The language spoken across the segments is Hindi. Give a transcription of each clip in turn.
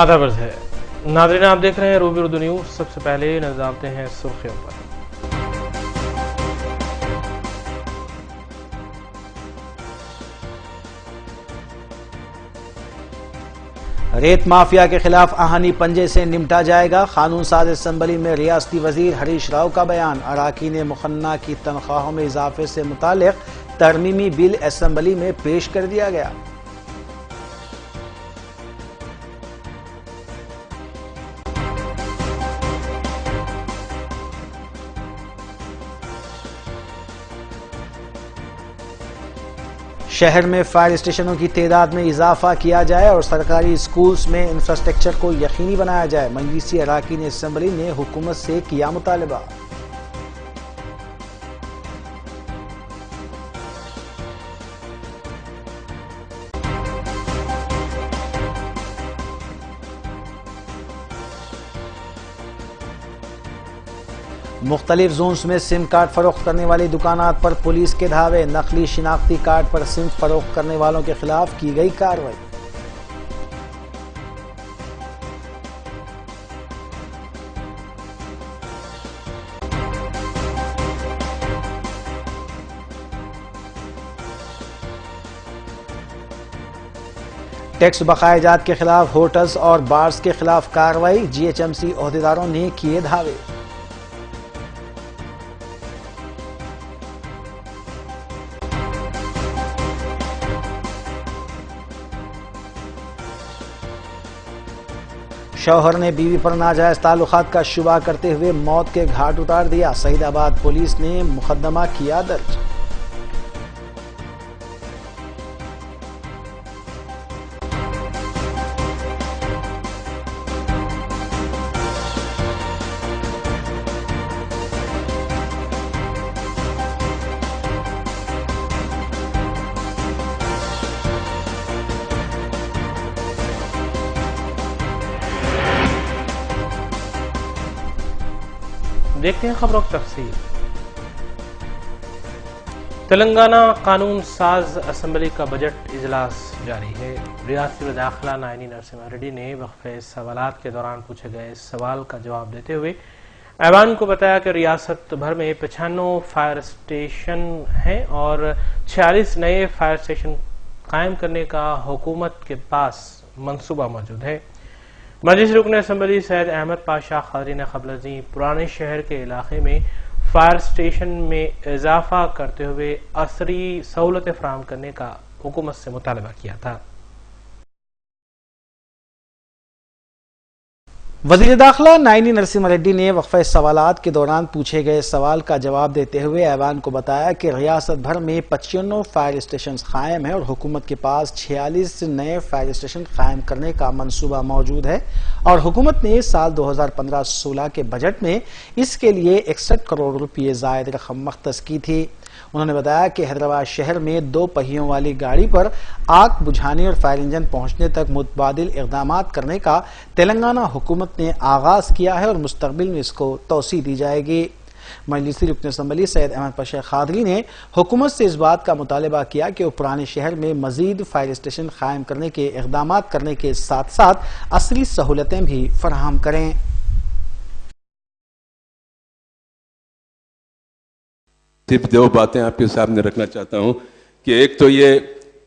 आदाब है नाज़रीन, आप देख रहे हैं रूबी उर्दू न्यूज। सबसे पहले नजर डालते हैं सुर्खियों पर। रेत माफिया के खिलाफ आहनी पंजे से निपटा जाएगा। कानून साज असेंबली में रियासती वजीर हरीश राव का बयान। अराकीन मुखन्ना की तनख्वाहों में इजाफे से मुतालिक तरमीमी बिल असेंबली में पेश कर दिया गया। शहर में फायर स्टेशनों की तादाद में इजाफा किया जाए और सरकारी स्कूल्स में इंफ्रास्ट्रक्चर को यकीनी बनाया जाए। मजलिसी अराकीन असेंबली ने हुकूमत से किया मुतालबा। मुख्तलिफ जोन्स में सिम कार्ड फरोख्त करने वाली दुकानात पर पुलिस के धावे। नकली शिनाख्ती कार्ड पर सिम फरोख्त करने वालों के खिलाफ की गई कार्रवाई। टैक्स बकायाजात के खिलाफ होटल्स और बार्स के खिलाफ कार्रवाई। GHMC ओहदेदारों ने किए धावे। शौहर ने बीवी पर नाजायज ताल्लुकात का शुबा करते हुए मौत के घाट उतार दिया। सईदाबाद पुलिस ने मुकदमा किया दर्ज। देखते हैं खबरों की तफसील। तेलंगाना कानून साज असेंबली का बजट इजलास जारी है। रियासती वज़ीर दाखिला नायनी नरसिम्हा रेड्डी ने वक्फे सवालात के दौरान पूछे गए सवाल का जवाब देते हुए ऐवान को बताया कि रियासत भर में 95 फायर स्टेशन हैं और 46 नए फायर स्टेशन कायम करने का हुकूमत के पास मंसूबा मौजूद है। मजलिस रुकन असेंबली सैयद अहमद पाशा खादरी ने क़ब्ल पुराने शहर के इलाके में फायर स्टेशन में इजाफा करते हुए असरी सहूलतें फराहम करने का हुकूमत से मुतालबा किया था। वज़ीर दाखिला नायनी नरसिम्हा रेड्डी ने वक्फे सवालात के दौरान पूछे गए सवाल का जवाब देते हुए ऐवान को बताया कि रियासत भर में 95 फायर स्टेशन कायम है और हुकूमत के पास 46 नए फायर स्टेशन कायम करने का मंसूबा मौजूद है और हुकूमत ने साल 2015-16 के बजट में इसके लिए 61 करोड़ रुपये जायद रकम मख्तस की थी। उन्होंने बताया कि हैदराबाद शहर में 2 पहियों वाली गाड़ी पर आग बुझाने और फायर इंजन पहुंचने तक मुतबादिल इक़दाम करने का तेलंगाना हुकूमत ने आगाज किया है और मुस्तक़बिल में इसको तौसी दी जाएगी। मजलिसी रुकन असेंबली सैयद अहमद पाशा खादरी ने हुकूमत से इस बात का मुतालबा किया कि वो पुराने शहर में मजीद फायर स्टेशन कायम करने के इक़दाम करने के साथ साथ असली सहूलतें भी फराहम करें। सिर्फ 2 बातें आपके सामने रखना चाहता हूं कि एक तो ये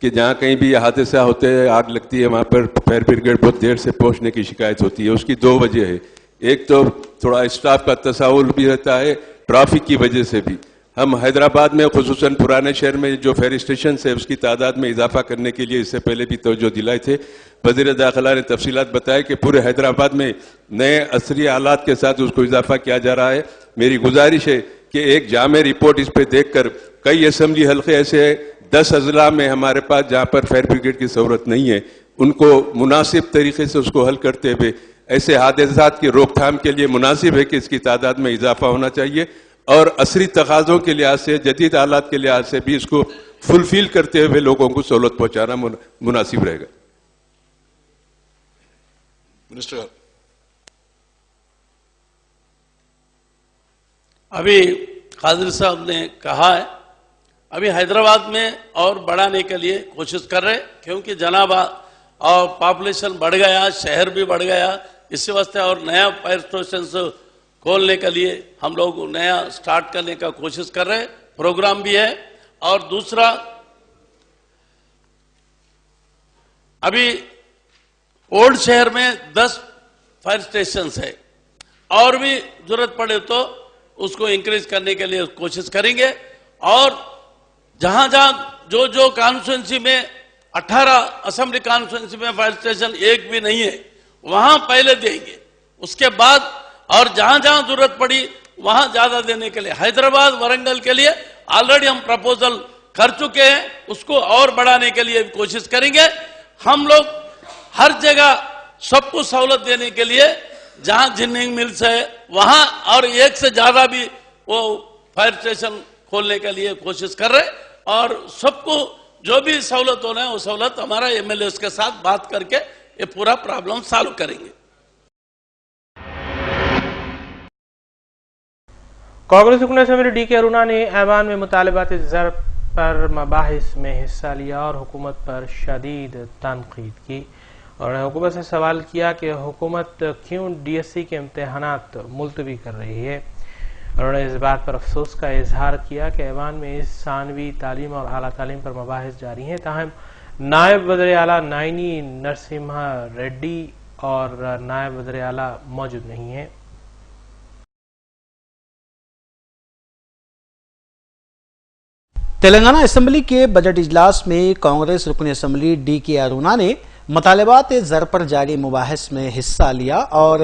कि जहां कहीं भी हादसा होते हैं, आग लगती है, वहां पर फायर ब्रिगेड बहुत देर से पहुंचने की शिकायत होती है। उसकी 2 वजह है। एक तो थोड़ा स्टाफ का तसाहुल भी रहता है, ट्रैफिक की वजह से भी। हम हैदराबाद में खुसूसन पुराने शहर में जो फायर स्टेशन है उसकी तादाद में इजाफा करने के लिए इससे पहले भी तवज्जो दिलाए थे। वज़ीर दाखिला ने तफसीलात बताया कि पूरे हैदराबाद में नए असरी आलात के साथ उसको इजाफा किया जा रहा है। मेरी गुजारिश है कि एक जामे रिपोर्ट इस पे देखकर, कई असेंबली हल्के ऐसे हैं 10 अजला में हमारे पास जहां पर फायर ब्रिगेड की जरूरत नहीं है, उनको मुनासिब तरीके से उसको हल करते हुए ऐसे हादसात की रोकथाम के लिए मुनासिब है कि इसकी तादाद में इजाफा होना चाहिए और असरी तकाज़ों के लिहाज से, जदीद हालात के लिहाज से भी इसको फुलफिल करते हुए लोगों को सहूलत पहुंचाना मुनासिब रहेगा। मिनिस्टर, अभी कादिर साहब ने कहा है, अभी हैदराबाद में और बढ़ाने के लिए कोशिश कर रहे, क्योंकि जनाब और पॉपुलेशन बढ़ गया, शहर भी बढ़ गया, इसी वास्ते और नया फायर स्टेशन खोलने के लिए हम लोग नया स्टार्ट करने का कोशिश कर रहे हैं, प्रोग्राम भी है। और दूसरा, अभी ओल्ड शहर में 10 फायर स्टेशन है, और भी जरूरत पड़े तो उसको इंक्रीज करने के लिए कोशिश करेंगे। और जहां जहां जो कॉन्स्टिट्यूंसी में 18 असेंबली कॉन्स्टिट्यूंसी में फायर स्टेशन एक भी नहीं है, वहां पहले देंगे, उसके बाद और जहां जहां जरूरत पड़ी वहां ज्यादा देने के लिए। हैदराबाद, वरंगल के लिए ऑलरेडी हम प्रपोजल कर चुके हैं, उसको और बढ़ाने के लिए कोशिश करेंगे। हम लोग हर जगह सबको सहूलत देने के लिए जहां जिनिंग मिल्स है वहां और एक से ज्यादा भी वो फायर स्टेशन खोलने के लिए कोशिश कर रहे, और सबको जो भी सहूलत होना है वो सहूलत हमारा एमएलए के साथ बात करके ये पूरा प्रॉब्लम सॉल्व करेंगे। कांग्रेस रुकन असेंबली डी.के. अरुणा ने ऐवान में मुतालबात ज़र्ब पर मबाहिस में हिस्सा लिया और हुकूमत पर शदीद तनकीद की। उन्होंने हुकूमत से सवाल किया कि हुकूमत क्यों DSC के इम्तहानात मुलतवी कर रही है। उन्होंने इस बात पर अफसोस का इजहार किया कि ऐवान में इस सानवी तालीम और आला तालीम पर मबाहिस जारी हैं, ताहम नायब वज़ीर आला नायनी नरसिम्हा रेड्डी और नायब वज़ीर आला मौजूद नहीं है। तेलंगाना असेंबली के बजट इजलास में कांग्रेस रुकन असेंबली डी.के. अरुणा ने मुतालबात ज़र पर जारी मुबाहिस में हिस्सा लिया और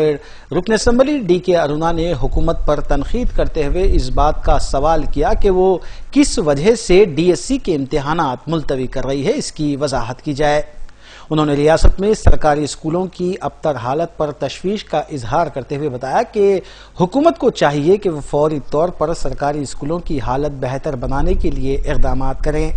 रुकन असेंबली डी.के. अरुणा ने हुकूमत पर तनकीद करते हुए इस बात का सवाल किया कि वो किस वजह से DSC के इम्तहानात मुलतवी कर रही है, इसकी वजाहत की जाए। उन्होंने रियासत में सरकारी स्कूलों की अबतर हालत पर तशवीश का इजहार करते हुए बताया कि हुकूमत को चाहिए कि वो फौरी तौर पर सरकारी स्कूलों की हालत बेहतर बनाने के लिए इक़दाम करें।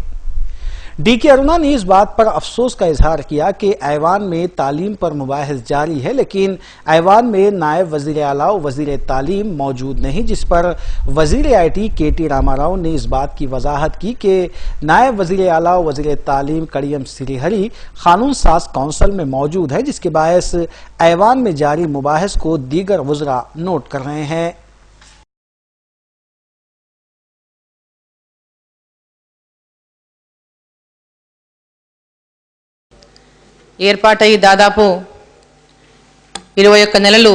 डी.के. अरुणा ने इस बात पर अफसोस का इजहार किया कि ऐवान में तालीम पर मुबाहिस जारी है, लेकिन ऐवान में नायब वज़ीर आला और वज़ीर तालीम मौजूद नहीं, जिस पर वज़ीर IT K.T. रामाराव ने इस बात की वजाहत की कि नायब वज़ीर आला और वज़ीर तालीम कड़ियम श्रीहरी कानून साज काउंसिल में मौजूद है, जिसके बायस ऐवान में जारी मुबाहिस को दीगर वज़रा नोट कर रहे हैं। ఏర్పాటై దాదాపు 21 నెలలు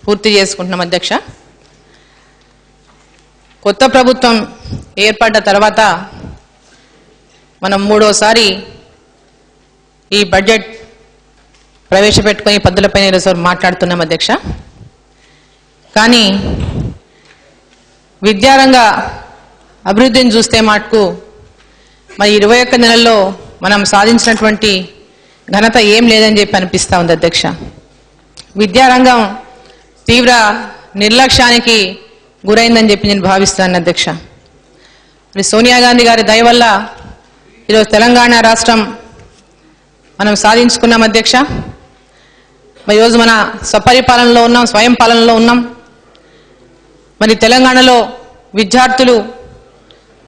పూర్తి చేసుకుంటున్నాం అధ్యక్ష. కొత్త ప్రభుత్వం ఏర్పడ్డ తర్వాత మనం మూడోసారి ఈ బడ్జెట్ ప్రవేశపెట్టుకొని పద్ధతులపైన ఈరోజు మాట్లాడుతున్నాం అధ్యక్ష. కానీ విద్యారంగ అభివృద్ధిని చూస్తే మటుకు మరి 21 నెలల్లో మనం సాధించినటువంటి ఘనత ఏం లేదని చెప్పి అనిపిస్తా ఉంది అధ్యక్ష. విద్యారంగం తీవ్ర నిర్లక్ష్యానికి గురైందని చెప్పి నేను భావిస్తున్నాను అధ్యక్ష. మరి సోనియా గాంధీ గారి దయ వల్ల ఈరోజు తెలంగాణ రాష్ట్రం మనం సాధించుకున్నాం అధ్యక్ష. మరి ఈరోజు మన స్వపరిపాలనలో ఉన్నాం, స్వయం పాలనలో ఉన్నాం. మరి తెలంగాణలో విద్యార్థులు,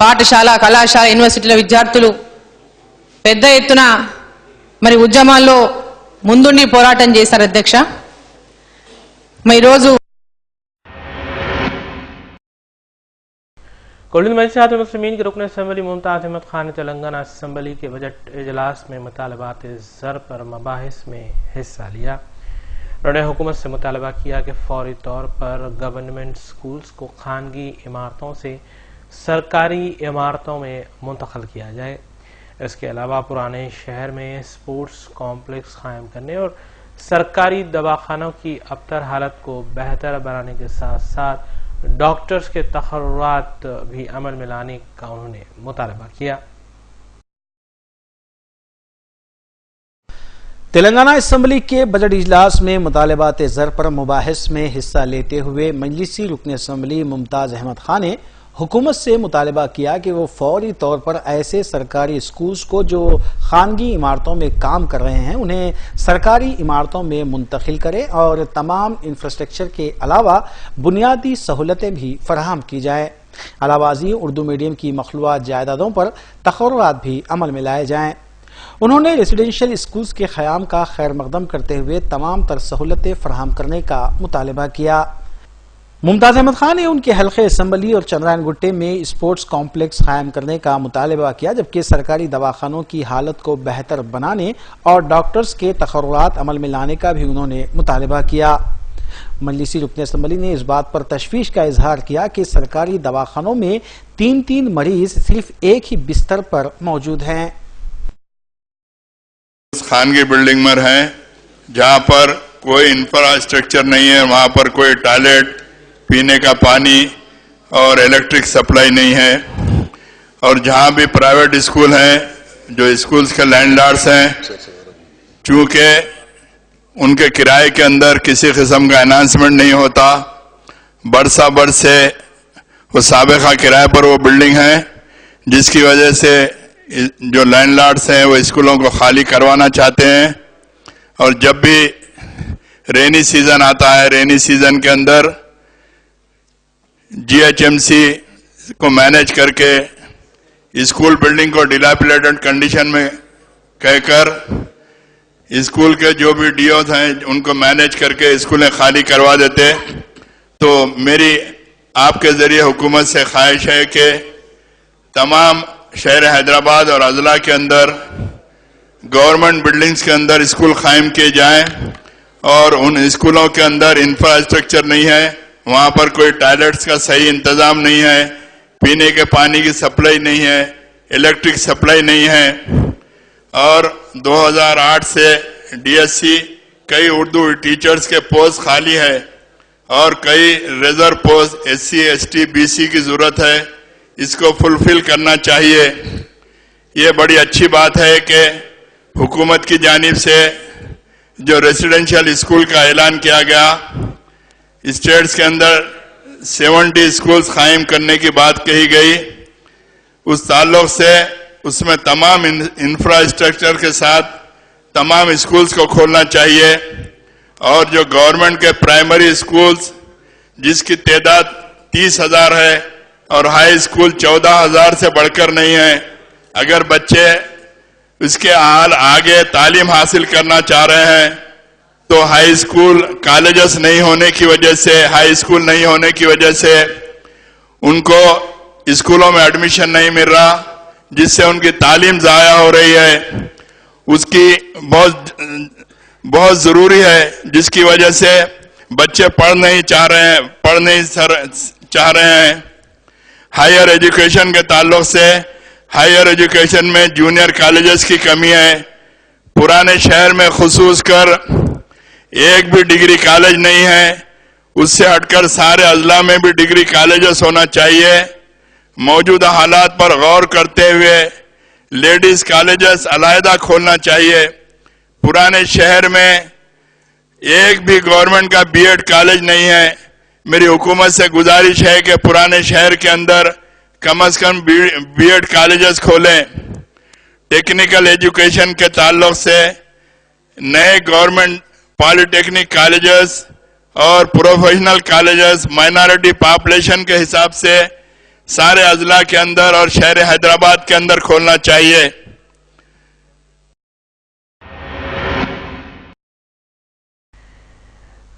పాఠశాల, కళాశాల, యూనివర్సిటీల విద్యార్థులు పెద్ద ఎత్తున మరి ఉద్యమాల్లో ముందుండి పోరాటం చేశారు అధ్యక్ష. మరి ఈరోజు कुल मजलिस मुस्लिमीन के रुकन असेंबली मुमताज अहमद खान ने तेलंगाना असेंबली के बजट इजलास में मुतालबात ज़र पर मबाहिस में हिस्सा लिया। उन्होंने हुकूमत से मुतालबा किया कि फौरी तौर पर गवर्नमेंट स्कूल्स को खानगी इमारतों से सरकारी इमारतों में मुंतकिल किया जाए। इसके अलावा पुराने शहर में स्पोर्ट्स कॉम्प्लेक्स कायम करने और सरकारी दवाखानों की अबतर हालत को बेहतर बनाने के साथ साथ डॉक्टर्स के तखर्रुरात भी अमल में लाने का उन्होंने मुतालबा किया। तेलंगाना असेंबली के बजट इजलास में मुतालबात ज़र पर मुबाहिस में हिस्सा लेते हुए मजलिसी रुकन असेंबली मुमताज अहमद खान ने हुकूमत से मुतालबा किया कि वो फौरी तौर पर ऐसे सरकारी स्कूल्स को जो खानगी इमारतों में काम कर रहे हैं उन्हें सरकारी इमारतों में मुंतकिल करें और तमाम इंफ्रास्ट्रक्चर के अलावा बुनियादी सहूलतें भी फराहम की जाएं। अलावाजी उर्दू मीडियम की मखलूआत जायदादों पर तखर्रुरात भी अमल में लाए जाएं। उन्होंने रेसिडेंशियल स्कूल्स के क़याम का खैर मकदम करते हुए तमाम तर सहूलतें फराहम करने का मुतालबा किया। मुमताज अहमद खान ने उनके हल्के असम्बली और चंद्रायन गुट्टे में स्पोर्ट्स कॉम्प्लेक्स कायम करने का मुतालबा किया, जबकि सरकारी दवाखानों की हालत को बेहतर बनाने और डॉक्टर्स के तकर्रुरात अमल में लाने का भी उन्होंने मुतालबा किया। मजलिसी रुकन असम्बली ने इस बात पर तशवीश का इजहार किया कि सरकारी दवाखानों में 3-3 मरीज सिर्फ एक ही बिस्तर पर मौजूद हैं। खान की बिल्डिंग में है जहां पर कोई इंफ्रास्ट्रक्चर नहीं है, वहां पर कोई टॉयलेट, पीने का पानी और इलेक्ट्रिक सप्लाई नहीं है। और जहां भी प्राइवेट स्कूल हैं, जो स्कूल्स के लैंडलॉर्ड्स हैं, चूंकि उनके किराए के अंदर किसी किस्म का अनाउंसमेंट नहीं होता, बरसा बरस से वो साबिक़ा किराए पर वो बिल्डिंग है, जिसकी वजह से जो लैंडलॉर्ड्स हैं वो स्कूलों को खाली करवाना चाहते हैं। और जब भी रेनी सीजन आता है, रेनी सीजन के अंदर जीएचएमसी को मैनेज करके स्कूल बिल्डिंग को डिलैपिलेटेड कंडीशन में कहकर स्कूल के जो भी डीओज हैं उनको मैनेज करके स्कूलें खाली करवा देते। तो मेरी आपके जरिए हुकूमत से ख्वाहिश है कि तमाम शहर हैदराबाद और अजला के अंदर गवर्नमेंट बिल्डिंग्स के अंदर स्कूल कायम किए जाएं और उन स्कूलों के अंदर इंफ्रास्ट्रक्चर नहीं है, वहां पर कोई टॉयलेट्स का सही इंतजाम नहीं है, पीने के पानी की सप्लाई नहीं है, इलेक्ट्रिक सप्लाई नहीं है। और 2008 से डीएससी कई उर्दू टीचर्स के पोस्ट खाली है और कई reserve post SC, ST, BC की जरूरत है, इसको फुलफिल करना चाहिए। ये बड़ी अच्छी बात है कि हुकूमत की जानिब से जो रेसिडेंशियल स्कूल का ऐलान किया गया, स्टेट्स के अंदर 70 स्कूल्स कायम करने की बात कही गई, उस ताल्लुक से उसमें तमाम इंफ्रास्ट्रक्चर के साथ तमाम स्कूल्स को खोलना चाहिए। और जो गवर्नमेंट के प्राइमरी स्कूल्स जिसकी तादाद 30,000 है और हाई स्कूल 14,000 से बढ़कर नहीं है, अगर बच्चे उसके आगे तालीम हासिल करना चाह रहे हैं तो हाई स्कूल कॉलेजेस नहीं होने की वजह से, हाई स्कूल नहीं होने की वजह से उनको स्कूलों में एडमिशन नहीं मिल रहा, जिससे उनकी तालीम ज़ाया हो रही है। उसकी बहुत ज़रूरी है, जिसकी वजह से बच्चे पढ़ नहीं चाह रहे हैं। हायर एजुकेशन के ताल्लुक से हायर एजुकेशन में जूनियर कॉलेजेस की कमी है। पुराने शहर में खुसूस कर एक भी डिग्री कॉलेज नहीं है, उससे हटकर सारे अजला में भी डिग्री कॉलेजेस होना चाहिए। मौजूदा हालात पर गौर करते हुए लेडीज कॉलेजेस अलहदा खोलना चाहिए। पुराने शहर में एक भी गवर्नमेंट का बीएड कॉलेज नहीं है। मेरी हुकूमत से गुजारिश है कि पुराने शहर के अंदर कम से कम बीएड कॉलेजेस खोलें। टेक्निकल एजुकेशन के ताल्लुक से नए गवर्नमेंट पॉलिटेक्निक कॉलेजेस और प्रोफेशनल कॉलेजेस माइनॉरिटी पॉपुलेशन के हिसाब से सारे अजला के अंदर और शहर हैदराबाद के अंदर खोलना चाहिए।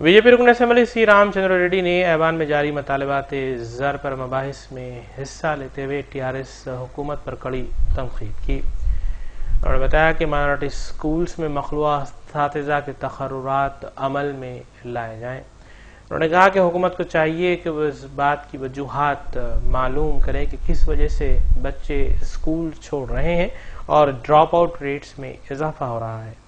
बीजेपी रुकन असम्बली सी रामचंद्र रेड्डी ने ऐवान में जारी मुतालबात ज़र पर मबाहिस में हिस्सा लेते हुए टीआरएस हुकूमत पर कड़ी तनकीद की। उन्होंने बताया कि माइनॉरिटी स्कूल्स में मखलूआ असातिज़ा के तकर्रुरात अमल में लाए जाएं। उन्होंने कहा कि हुकूमत को चाहिए कि वो इस बात की वजूहात मालूम करे कि किस वजह से बच्चे स्कूल छोड़ रहे हैं और ड्रॉप आउट रेट्स में इजाफा हो रहा है।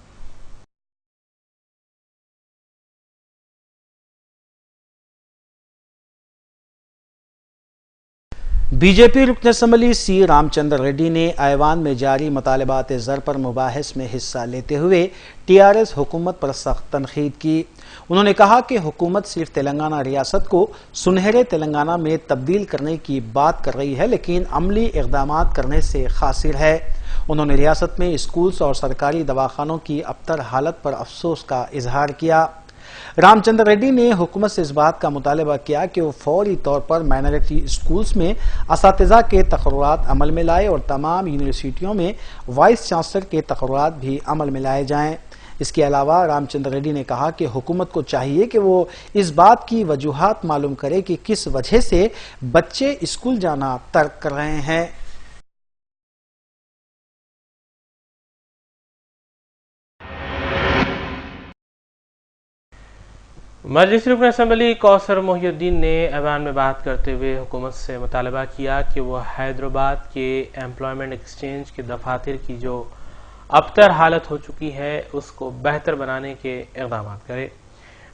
बीजेपी रुकन असम्बली सी रामचंद्र रेड्डी ने ऐवान में जारी मुतालबात ज़र पर मुबाहिस में हिस्सा लेते हुए टीआरएस हुकूमत पर सख्त तनकीद की। उन्होंने कहा कि हुकूमत सिर्फ तेलंगाना रियासत को सुनहरे तेलंगाना में तब्दील करने की बात कर रही है, लेकिन अमली इक़दामात करने से खासिर है। उन्होंने रियासत में स्कूल्स और सरकारी दवाखानों की अबतर हालत पर अफसोस का इजहार किया। रामचंद्र रेड्डी ने हुकूमत से इस बात का मुतालबा किया कि वो फौरी तौर पर माइनॉरिटी स्कूल्स में असातिज़ा के तकर्रुरात अमल में लाए और तमाम यूनिवर्सिटियों में वाइस चांसलर के तकर्रुरात भी अमल में लाए जाएं। इसके अलावा रामचंद्र रेड्डी ने कहा कि हुकूमत को चाहिए कि वो इस बात की वजूहात मालूम करे कि किस वजह से बच्चे स्कूल जाना तर्क कर रहे हैं। मजलिस रुकन असम्बली कौसर मोहिउद्दीन ने ऐवान में बात करते हुए हुकूमत से मुतालबा किया कि वह हैदराबाद के एम्प्लॉयमेंट एक्सचेंज के दफातर की जो अबतर हालत हो चुकी है उसको बेहतर बनाने के इक़दाम करे।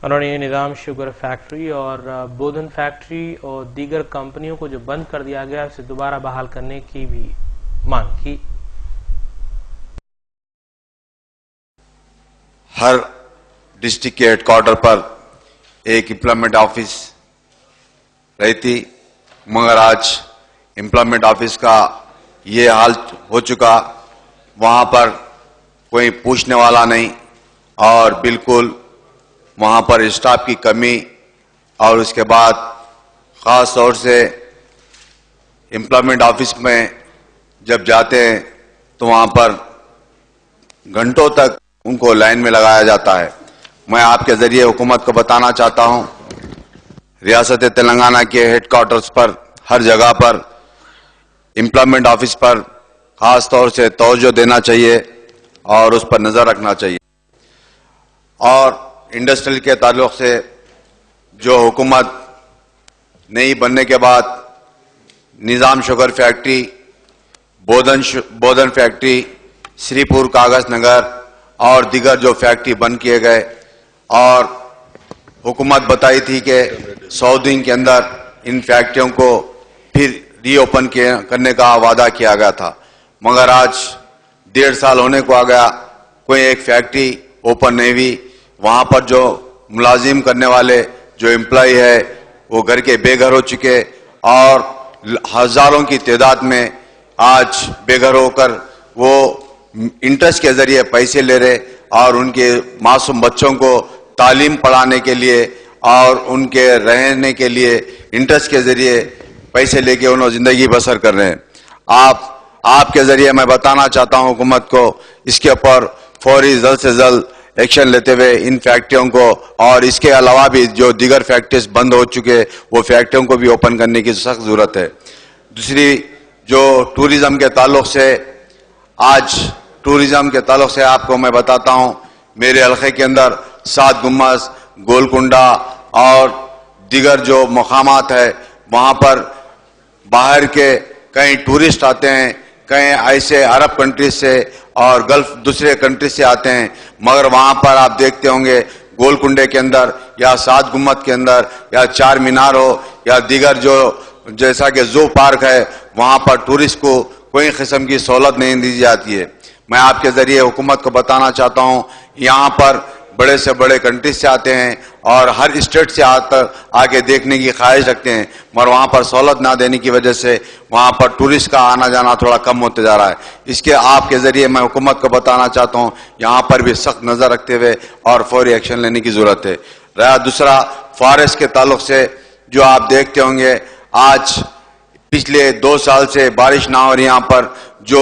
उन्होंने निज़ाम शुगर फैक्ट्री और बोधन फैक्ट्री और दीगर कंपनियों को जो बंद कर दिया गया उसे दोबारा बहाल करने की भी मांग की। हर डिस्ट्रिक्ट के हेडक्वार्टर पर एक एम्प्लॉयमेंट ऑफिस रहती, मगर आज एम्प्लॉयमेंट ऑफिस का ये हाल हो चुका, वहां पर कोई पूछने वाला नहीं और बिल्कुल वहां पर स्टाफ की कमी। और उसके बाद ख़ास तौर से एम्प्लॉयमेंट ऑफिस में जब जाते हैं तो वहां पर घंटों तक उनको लाइन में लगाया जाता है। मैं आपके जरिए हुकूमत को बताना चाहता हूं, रियासत तेलंगाना के हेडक्वार्टर्स पर हर जगह पर एम्प्लॉयमेंट ऑफिस पर खास तौर से तवज्जो देना चाहिए और उस पर नजर रखना चाहिए। और इंडस्ट्रियल के ताल्लुक से जो हुकूमत नई बनने के बाद निज़ाम शुगर फैक्ट्री, बोधन फैक्ट्री, श्रीपुर कागज नगर और दीगर जो फैक्ट्री बंद किए गए और हुकूमत बताई थी कि 100 दिन के अंदर इन फैक्ट्रियों को फिर रीओपन करने का वादा किया गया था, मगर आज 1.5 साल होने को आ गया, कोई एक फैक्ट्री ओपन नहीं हुई। वहां पर जो मुलाजिम करने वाले जो एम्प्लॉय है वो घर के बेघर हो चुके और हजारों की तादाद में आज बेघर होकर वो इंटरेस्ट के जरिए पैसे ले रहे और उनके मासूम बच्चों को तालीम पढ़ाने के लिए और उनके रहने के लिए इंटरेस्ट के जरिए पैसे लेके उन्होंने जिंदगी बसर कर रहे हैं। आपके जरिए मैं बताना चाहता हूं हुकूमत को, इसके ऊपर फौरी जल्द से जल्द एक्शन लेते हुए इन फैक्ट्रियों को और इसके अलावा भी जो दीगर फैक्ट्रीज बंद हो चुके वो फैक्ट्रियों को भी ओपन करने की सख्त जरूरत है। दूसरी जो टूरिज्म के ताल्लुक से, आज टूरिज्म के ताल्लुक से आपको मैं बताता हूं, मेरे हल्के के अंदर 7 गुम्बद, गोलकुंडा और दीगर जो मकामात है वहां पर बाहर के कई टूरिस्ट आते हैं, कई ऐसे अरब कंट्रीज से और गल्फ दूसरे कंट्रीज से आते हैं, मगर वहां पर आप देखते होंगे गोलकुंडे के अंदर या 7 गुम्बद के अंदर या 4 मीनार हो या दीगर जो जैसा कि जू पार्क है वहां पर टूरिस्ट को कोई किस्म की सहूलत नहीं दी जाती है। मैं आपके जरिए हुकूमत को बताना चाहता हूं, यहाँ पर बड़े से बड़े कंट्रीज से आते हैं और हर स्टेट से आके देखने की ख्वाहिश रखते हैं, मगर वहां पर सहूलत ना देने की वजह से वहां पर टूरिस्ट का आना जाना थोड़ा कम होते जा रहा है। इसके आपके जरिए मैं हुकूमत को बताना चाहता हूं, यहाँ पर भी सख्त नजर रखते हुए और फौरी एक्शन लेने की जरूरत है। रहा दूसरा फॉरेस्ट के ताल्लुक से, जो आप देखते होंगे आज पिछले 2 साल से बारिश ना हो रही, यहाँ पर जो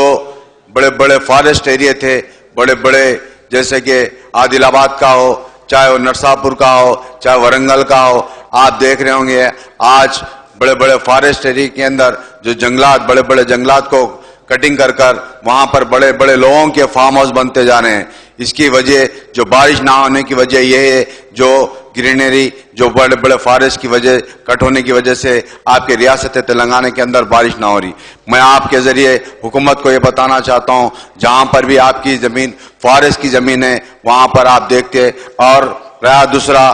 बड़े बड़े फॉरेस्ट एरिया थे, बड़े बड़े जैसे कि आदिलाबाद का हो, चाहे वो नरसापुर का हो, चाहे वरंगल का हो, आप देख रहे होंगे आज बड़े बड़े फॉरेस्ट एरिया के अंदर जो जंगलात, बड़े बड़े जंगलात को कटिंग कर वहां पर बड़े बड़े लोगों के फार्म हाउस बनते जा रहे हैं। इसकी वजह जो बारिश ना होने की वजह यह है, जो ग्रीनरी जो बड़े बड़े फॉरेस्ट की वजह कट होने की वजह से आपके रियासत तेलंगाना के अंदर बारिश ना हो रही। मैं आपके जरिए हुकूमत को यह बताना चाहता हूं, जहां पर भी आपकी जमीन फॉरेस्ट की जमीन है वहां पर आप देखते। और रहा दूसरा,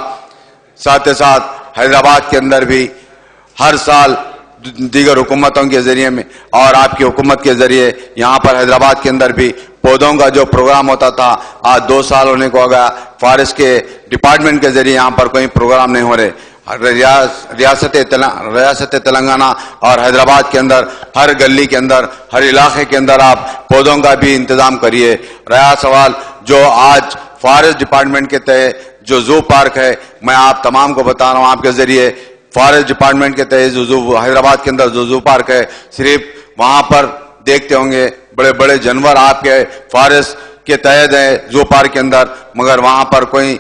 साथ ही साथ हैदराबाद के अंदर भी हर साल दीगर हुकूमतों के जरिए में और आपकी हुकूमत के जरिए यहाँ पर हैदराबाद के अंदर भी पौधों का जो प्रोग्राम होता था, आज 2 साल होने को हो गया, फॉरेस्ट के डिपार्टमेंट के जरिए यहाँ पर कोई प्रोग्राम नहीं हो रहे। रियासत तेलंगाना और हैदराबाद के अंदर हर गली के अंदर, हर इलाके के अंदर आप पौधों का भी इंतजाम करिए। रहा सवाल जो आज फॉरेस्ट डिपार्टमेंट के तहत जो जू पार्क है, मैं आप तमाम को बता रहा हूं आपके जरिए, फॉरेस्ट डिपार्टमेंट के तहत जो जू हैदराबाद के अंदर जो जू पार्क है, सिर्फ वहां पर देखते होंगे बड़े बड़े जानवर आपके फॉरेस्ट के तहत है जू पार्क के अंदर, मगर वहां पर कोई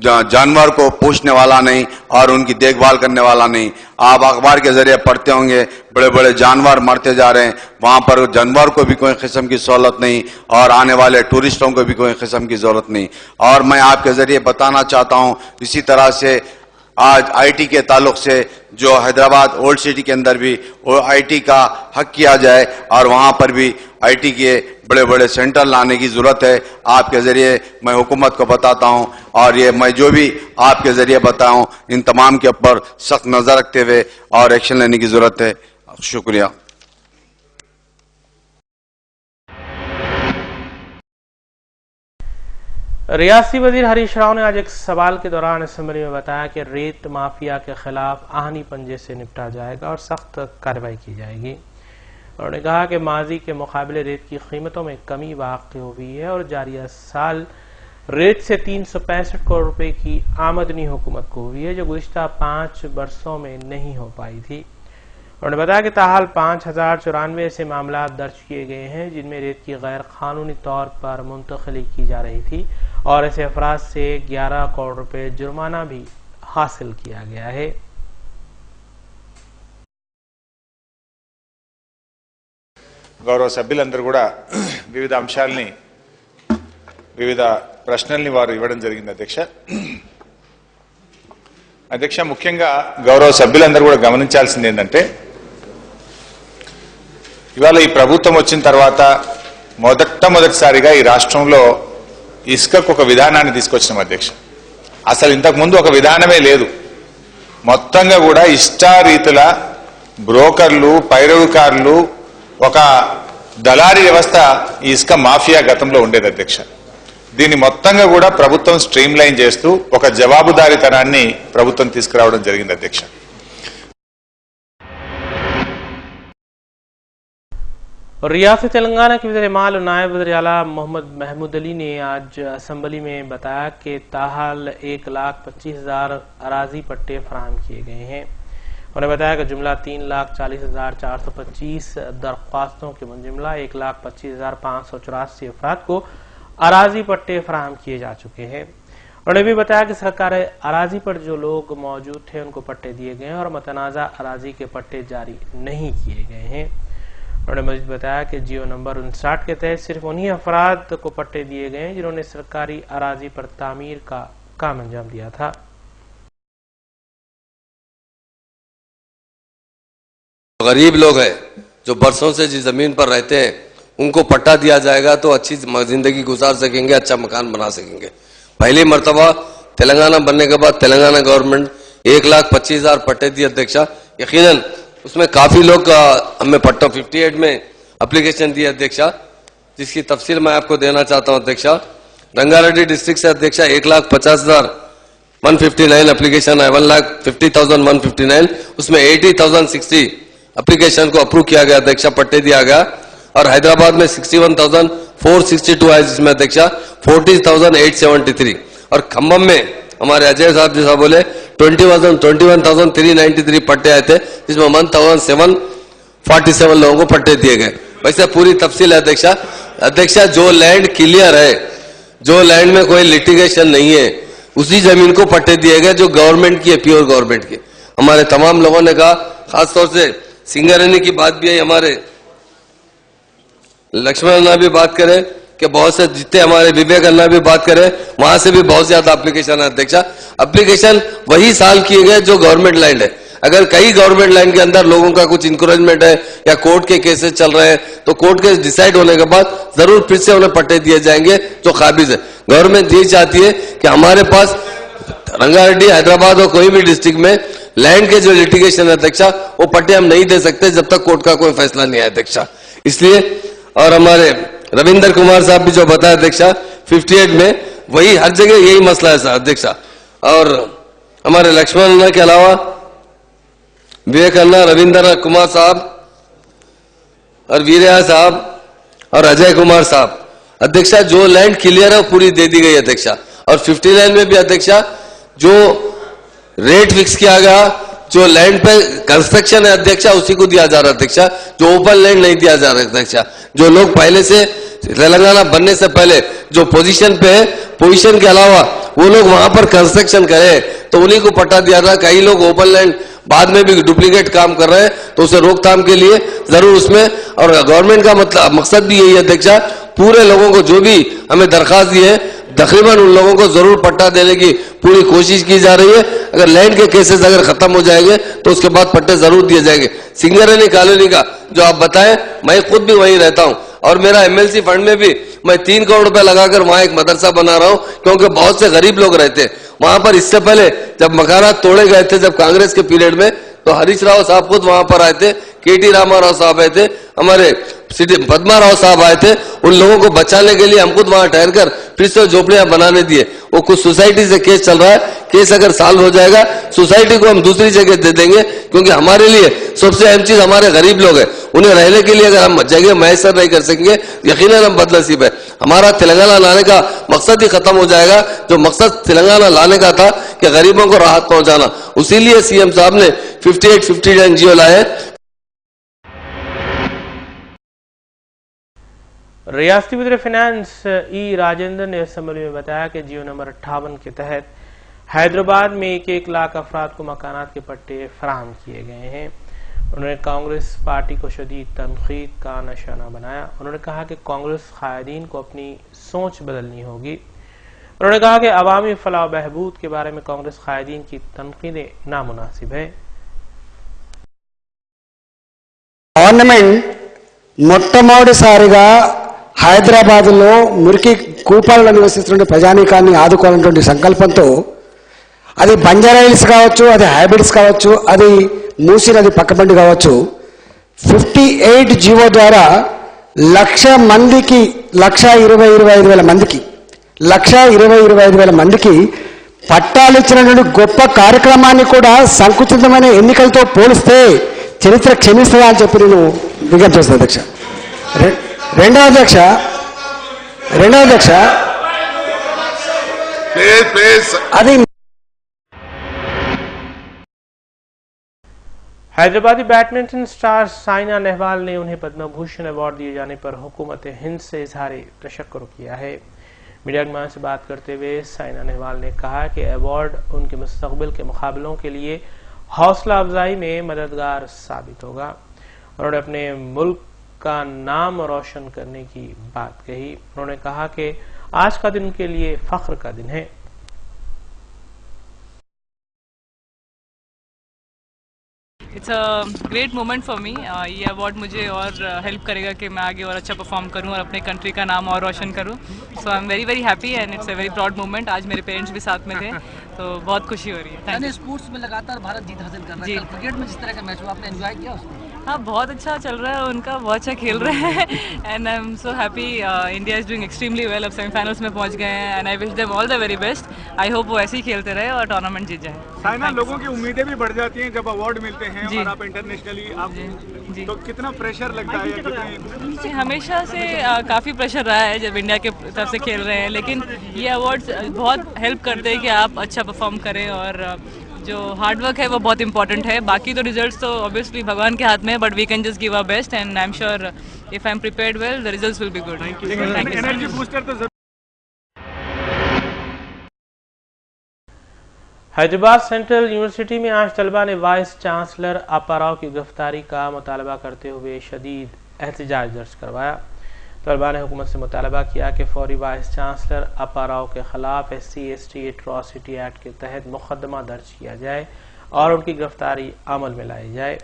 जानवर को पूछने वाला नहीं और उनकी देखभाल करने वाला नहीं। आप अखबार के जरिए पढ़ते होंगे बड़े बड़े जानवर मरते जा रहे हैं, वहां पर जानवर को भी कोई किस्म की सहूलत नहीं और आने वाले टूरिस्टों को भी कोई किस्म की जरूरत नहीं। और मैं आपके जरिए बताना चाहता हूं, इसी तरह से आज आईटी के ताल्लुक से जो हैदराबाद ओल्ड सिटी के अंदर भी आईटी का हक किया जाए और वहां पर भी आईटी के बड़े बड़े सेंटर लाने की जरूरत है। आपके जरिए मैं हुकूमत को बताता हूं और ये मैं जो भी आपके जरिए बताऊं इन तमाम के ऊपर सख्त नजर रखते हुए और एक्शन लेने की जरूरत है। शुक्रिया। रियासती वजीर हरीश राव ने आज एक सवाल के दौरान असेंबली में बताया कि रेत माफिया के खिलाफ आहनी पंजे से निपटा जाएगा और सख्त कार्रवाई की जाएगी। उन्होंने कहा कि माजी के मुकाबले रेत की कीमतों में कमी वाक़ई हुई है और जारिया साल रेत से 365 करोड़ रुपए की आमदनी हुकूमत को हुई है, जो गुज़िश्ता 5 बरसों में नहीं हो पाई थी। उन्होंने बताया कि ताहाल 5094 ऐसे मामला दर्ज किए गए हैं जिनमें रेत की गैर कानूनी तौर पर मुंतकिली की जा रही थी और ऐसे अफराद से 11 करोड़ रुपए जुर्माना भी हासिल किया गया है। గౌరవ సభ్యులందరూ కూడా వివిధ అంశాలని వివిధ ప్రశ్నల్ని వారు ఇవ్వడం జరిగింది అధ్యక్ష ముఖ్యంగా గౌరవ సభ్యులందరూ కూడా గమనించాల్సింది ఏంటంటే ఇవాళ ఈ ప్రభుత్వం వచ్చిన తర్వాత మొదటిసారిగా ఈ రాష్ట్రంలో ఇసుకకు ఒక విధానాన్ని తీసుకొచ్చినాం అధ్యక్ష। అసలు ఇంతకు ముందు ఒక విధానమే లేదు, మొత్తంగా కూడా ఇష్టారీతుల బ్రోకర్లు పైరవికారులు ఒక దళారీ వ్యవస్థ ఈ ఇసుక మాఫియా గతంలో ఉండేది అధ్యక్ష। దీన్ని మొత్తంగా కూడా ప్రభుత్వం స్ట్రీమ్ లైన్ చేస్తూ ఒక జవాబుదారీతనాన్ని ప్రభుత్వం తీసుకురావడం జరిగింది అధ్యక్ష। रियासत तेलंगाना के वज़ीर माल और नायब वज़ीर आला मोहम्मद महमूद अली ने आज असम्बली में बताया कि ताहाल 1,25,000 अराजी पट्टे फराहम किए गए हैं। उन्होंने बताया कि जुमला 3,40,425 दरख्वास्तों के मुंजुमला 1,25,584 अफराद को अराजी पट्टे फराहम किए जा चुके हैं। उन्होंने भी बताया कि सरकार अराजी पर जो लोग मौजूद थे उनको पट्टे दिए गए हैं और मतनाज़ा अराजी के पट्टे जारी नहीं किए गए हैं। उन्होंने मजीद बताया कि जियो नंबर 59 के तहत सिर्फ उन्हीं अफराद को पट्टे दिए गए हैं जिन्होंने सरकारी अराजी पर तामीर का काम अंजाम दिया था। गरीब लोग हैं जो बरसों से जिस जमीन पर रहते हैं उनको पट्टा दिया जाएगा तो अच्छी जिंदगी गुजार सकेंगे, अच्छा मकान बना सकेंगे। पहली मर्तबा तेलंगाना बनने के बाद तेलंगाना गवर्नमेंट 1,25,000 पट्टे दी अध्यक्षा। यकीनन उसमें काफी लोग हमें पट्टा 58 में एप्लीकेशन दी अध्यक्षा, जिसकी तफसील मैं आपको देना चाहता हूं अध्यक्षा। रंगारेड्डी डिस्ट्रिक्ट से अध्यक्षा 1,50,159 एप्लीकेशन है, 1,50,159, उसमें 80,060 एप्लीकेशन को अप्रूव किया गया अध्यक्षा, पट्टे दिया गया। और हैदराबाद में 61,462 है जिसमें अध्यक्षा 40,873। और खम्बम में हमारे अजय साहब जैसा बोले 21,393 पट्टे आए थे जिसमें 1,747 लोगों को पट्टे दिए गए। वैसे पूरी तफसील है अध्यक्षा। अध्यक्षा जो लैंड क्लियर है, जो लैंड में कोई लिटिगेशन नहीं है, उसी जमीन को पट्टे दिए गए जो गवर्नमेंट की है, प्योर गवर्नमेंट की। हमारे तमाम लोगों ने कहा, खासतौर से सिंगरेनी की बात भी है, हमारे लक्ष्मण अन्ना भी बात करें कि बहुत से जितने हमारे विवेक अन्ना भी बात करें, वहां से भी बहुत ज्यादा एप्लीकेशन है अध्यक्षा। एप्लीकेशन वही साल किए गए जो गवर्नमेंट लैंड है। अगर कई गवर्नमेंट लैंड के अंदर लोगों का कुछ इंक्रोचमेंट है या कोर्ट के केसेस चल रहे हैं तो कोर्ट के डिसाइड होने के बाद जरूर फिर से उन्हें पट्टे दिए जाएंगे जो काबिज है। गवर्नमेंट ये चाहती है कि हमारे पास रंगारेड्डी, हैदराबाद और कोई भी डिस्ट्रिक्ट में लैंड के जो लिटिगेशन है अध्यक्षा, वो पट्टे हम नहीं दे सकते जब तक कोर्ट का कोई फैसला नहीं है अध्यक्षा। इसलिए और हमारे रविंदर कुमार साहब भी जो बताया अध्यक्षा 58 में, वही हर जगह यही मसला है सर अध्यक्षा। और हमारे लक्ष्मण अन्ना के अलावा विवेक अन्ना, रविंदर कुमार साहब और वीरया साहब और अजय कुमार साहब अध्यक्षा जो लैंड क्लियर है पूरी दे दी गई अध्यक्षा, और 59 में भी अध्यक्षा जो रेट फिक्स किया गया, जो लैंड पे कंस्ट्रक्शन है अध्यक्षा उसी को दिया जा रहा है अध्यक्षा, जो ओपन लैंड नहीं दिया जा रहा है अध्यक्षा। जो लोग पहले से तेलंगाना बनने से पहले जो पोजीशन पे है, पोजीशन के अलावा वो लोग वहां पर कंस्ट्रक्शन करे तो उन्हीं को पट्टा दिया था। कई लोग ओपन लैंड बाद में भी डुप्लीकेट काम कर रहे हैं, तो उसे रोकथाम के लिए जरूर उसमें, और गवर्नमेंट का मकसद भी यही है अध्यक्षा, पूरे लोगों को जो भी हमें दरखास्त दी है तकरीबन उन लोगों को जरूर पट्टा देने की पूरी कोशिश की जा रही है। अगर लैंड के केसेस अगर खत्म हो जाएंगे तो उसके बाद पट्टे जरूर दिए जाएंगे। सिंगरेनी कॉलोनी का जो आप बताएं, मैं खुद भी वहीं रहता हूं और मेरा एमएलसी फंड में भी मैं 3 करोड़ रुपए लगाकर वहां एक मदरसा बना रहा हूं, क्योंकि बहुत से गरीब लोग रहते हैं वहां पर। इससे पहले जब मकानात तोड़े गए थे जब कांग्रेस के पीरियड में, तो हरीश राव साहब खुद वहां पर आए थे, केटी रामाराव साहब आए थे, हमारे पद्मा राव साहब आए थे। उन लोगों को बचाने के लिए हम खुद वहां ठहरकर फिर से झोपड़ियां बनाने दिए। वो कुछ सोसाइटी से केस चल रहा है, केस अगर सॉल्व हो जाएगा सोसाइटी को हम दूसरी जगह दे देंगे, क्योंकि हमारे लिए सबसे अहम चीज हमारे गरीब लोग हैं, उन्हें रहने के लिए अगर हम जगह मैसर नहीं कर सकेंगे यकीनन हम बदनसीब है। हमारा तेलंगाना लाने का मकसद ही खत्म हो जाएगा, जो मकसद तेलंगाना लाने का था कि गरीबों को राहत पहुंचाना। उसीलिए सीएम साहब ने 58-59 जियो लाए। रियासती वज़ीर फाइनेंस ई राजेंद्र ने असेंबली में बताया कि जियो नंबर 58 के तहत हैदराबाद में 1 लाख अफराद को मकानात के पट्टे फराहम किए गए हैं। उन्होंने कांग्रेस पार्टी को शदीद तनकीद का निशाना बनाया। उन्होंने कहा कि कांग्रेस कायदीन को अपनी सोच बदलनी होगी। उन्होंने कहा कि अवामी फलाह बहबूद के बारे में कांग्रेस कायदीन की तनकीदें नामुनासिब है। गवर्नमेंट మొట్టమొదటిసారిగా హైదరాబాద్లో మురికి కూపాలలో నివసిస్తున్న ప్రజానీకాన్ని ఆదుకోవాలనేటువంటి సంకల్పంతో అది బంజారా హిల్స్ కావచ్చు, అది హైబ్రిడ్స్ కావచ్చు, అది మూసీ నది పక్కబండి కావచ్చు, 58 జీవో ద్వారా 1,00,000 మందికి 1,20,000 మందికి 1,20,000 మందికి పట్టాలు ఇచ్చినటువంటి గొప్ప కార్యక్రమాన్ని కూడా సంకుచితమైన ఎన్నికలతో పోలిస్తే చరిత్ర క్షమిస్తుందా అని చెప్పి నేను విజ్ఞప్తి చేస్తాను అధ్యక్ష. రెండవ అధ్యక్ష అది हैदराबादी बैडमिंटन स्टार साइना नेहवाल ने उन्हें पद्म भूषण अवार्ड दिए जाने पर हुकूमत हिंद से इजहार तशक्कुर किया है। मीडिया के से बात करते हुए साइना नेहवाल ने कहा कि अवार्ड उनके मुस्तकबिल के मुकाबलों के लिए हौसला अफजाई में मददगार साबित होगा। उन्होंने अपने मुल्क का नाम रोशन करने की बात कही। उन्होंने कहा कि आज का दिन उनके लिए फख्र का दिन है। It's a great moment for me. ये अवार्ड मुझे और हेल्प करेगा कि मैं आगे और अच्छा परफॉर्म करूं और अपने कंट्री का नाम और रोशन करूं। So I am very very happy and it's a very proud moment. आज मेरे पेरेंट्स भी साथ में थे तो बहुत खुशी हो रही है। Thank you. स्पोर्ट्स में लगातार भारत जीत हासिल कर रहा है, क्रिकेट में जिस तरह का मैच हुआ आपने एंजॉय किया उसको? हाँ, बहुत अच्छा चल रहा है उनका, बहुत अच्छा खेल रहे हैं and I am so happy. India is doing extremely well, अब सेमीफाइनल्स में पहुंच गए हैं and I wish them all the very best. I hope वो ऐसे ही खेलते रहे और टूर्नामेंट जीत जाए। साइना, लोगों की उम्मीदें भी बढ़ जाती हैं जब अवार्ड मिलते हैं और आप इंटरनेशनली आप जी। तो कितना प्रेशर लगता है? जी, हमेशा से काफ़ी प्रेशर रहा है जब इंडिया के तरफ से खेल रहे हैं, लेकिन ये अवार्ड्स बहुत हेल्प करते हैं कि आप अच्छा परफॉर्म करें और जो हार्डवर्क है वो बहुत इंपॉर्टेंट है। बाकी तो रिजल्ट्स तो ऑब्वियसली भगवान के हाथ में है, but we can just give our best and I am sure if I am prepared well the results will be good. Energy booster तो हैदराबाद सेंट्रल यूनिवर्सिटी में आज तलबा ने वाइस चांसलर अपा राव की गिरफ्तारी का मुतालबा करते हुए शदीद एहतजाज दर्ज करवाया। तलबा ने हुकूमत से मुतालबा किया कि फौरी वाइस चांसलर अपा राव के खिलाफ SC/ST एट्रॉसिटी एक्ट के तहत मुकदमा दर्ज किया जाए और उनकी गिरफ्तारी अमल में लाई जाए।